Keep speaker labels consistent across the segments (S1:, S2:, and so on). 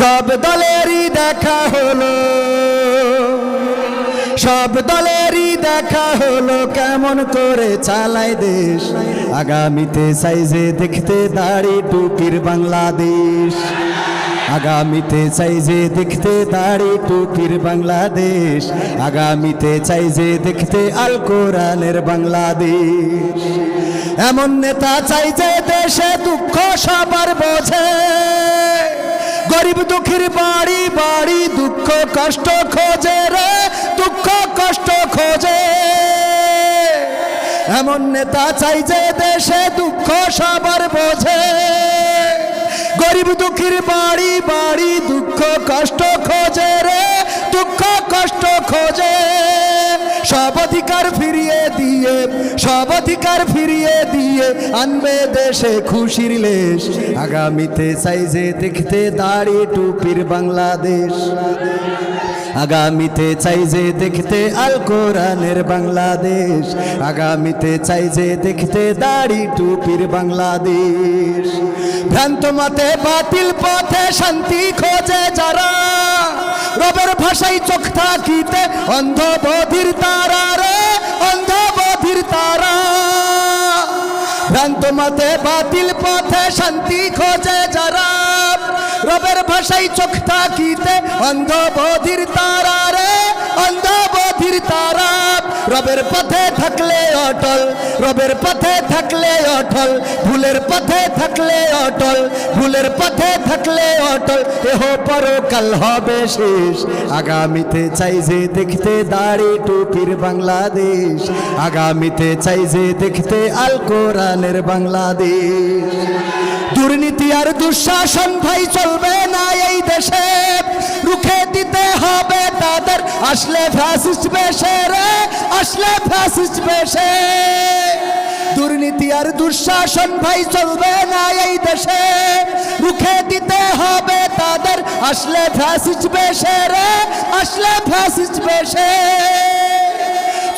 S1: সব দলেরই দেখা হলো, সব দলেরই দেখা হলো কেমন করে চালায় দেশ। আগামীতে সাইজে দেখতে দাড়ি টুপির বাংলাদেশ, আগামীতে চাই যে দেখতে দাড়ি টুপির বাংলাদেশ, আগামীতে চাই যে দেখতে আল কোরআনের বাংলাদেশ। এমন নেতা চাই যে দেশে দুঃখ সবার বোঝে, গরিব দুঃখীর বাড়ি বাড়ি দুঃখ কষ্ট খোঁজে রে, দুঃখ কষ্ট খোঁজে। এমন নেতা চাই যে দেশে দুঃখ সবার বোঝে, গরিব দুঃখীর বাড়ি বাড়ি দুঃখ কষ্ট খোঁজে রে, দুঃখ কষ্ট খোঁজে। সব অধিকার ফিরিয়ে দিয়ে, সব অধিকার ফিরিয়ে দিয়ে আনবে দেশে খুশির লেশ। আগামীতে চাই যে দেখতে দাড়ি টুপির বাংলাদেশ, আগামীতে চাই যে দেখতে আল কোরআনের বাংলাদেশ, আগামীতে চাই যে দেখতে দাড়ি টুপির বাংলাদেশ। ভ্রান্ত মতে বাতিল পথে শান্তি খোঁজে যারা, রবের ভাষায় চোখ থাকিতে অন্ধ বধির তারা রে, অন্ধ বধির তারা। ভ্রান্ত মতে বাতিল পথে শান্তি খোঁজে যারা, রবের ভাষায় চোখ থাকিতে অন্ধ বধির তারা রে, অন্ধ বধির তারা। রবের পথে থাকলে অটল, রবের পথে থাকলে অটল, ভুলের পথে থাকলে অটল, ভুলের পথে থাকলে অটল, এহ পরকাল হবে শেষ। আগামীতে চাই যে দেখতে দাড়ি টুপির বাংলাদেশ, আগামীতে চাই যে দেখতে আল কোরআনের বাংলাদেশ। দুর্নীতি আর দুঃশাসন ভাই চলবে না এই দেশে, রুখে দিতে হবে তাদের আসলে ফ্যাসিস্ট বেশে রে, আসলে ফ্যাসিস্ট বেশে। দুর্নীতি আর দুঃশাসন ভাই চলবে না এই দেশে, রুখে দিতে হবে তাদের আসলে ফ্যাসিস্ট বেশে রে, আসলে ফ্যাসিস্ট বেশে।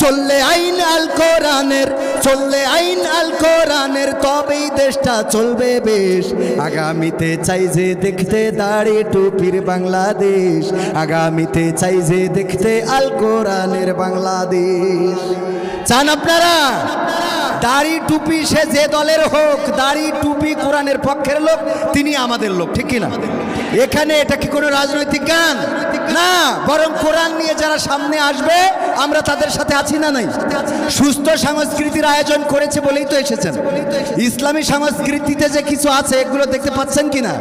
S1: চললে আইন আল কোরআনের, চললে আইন আল কোরআনের, তবেই দেশটা চলবে বেশ। আগামীতে চাই যে দেখতে দাড়ি টুপির বাংলাদেশ, আগামীতে চাই যে দেখতে আল কোরআনের বাংলাদেশ। চান আপনারা? দাড়ি টুপি সে যে দলের হোক, দাড়ি টুপি কোরআনের পক্ষের লোক, তিনি আমাদের লোক, ঠিক কিনা? এখানে এটা কি কোনো রাজনৈতিক গান না, বরং কোরআন নিয়ে যারা সামনে আসবে আমরা তাদের সাথে আছি না নাই? সুস্থ সংস্কৃতির আয়োজন করেছে বলেই তো এসেছেন। ইসলামী সংস্কৃতিতে যে কিছু আছে এগুলো দেখতে পাচ্ছেন কিনা?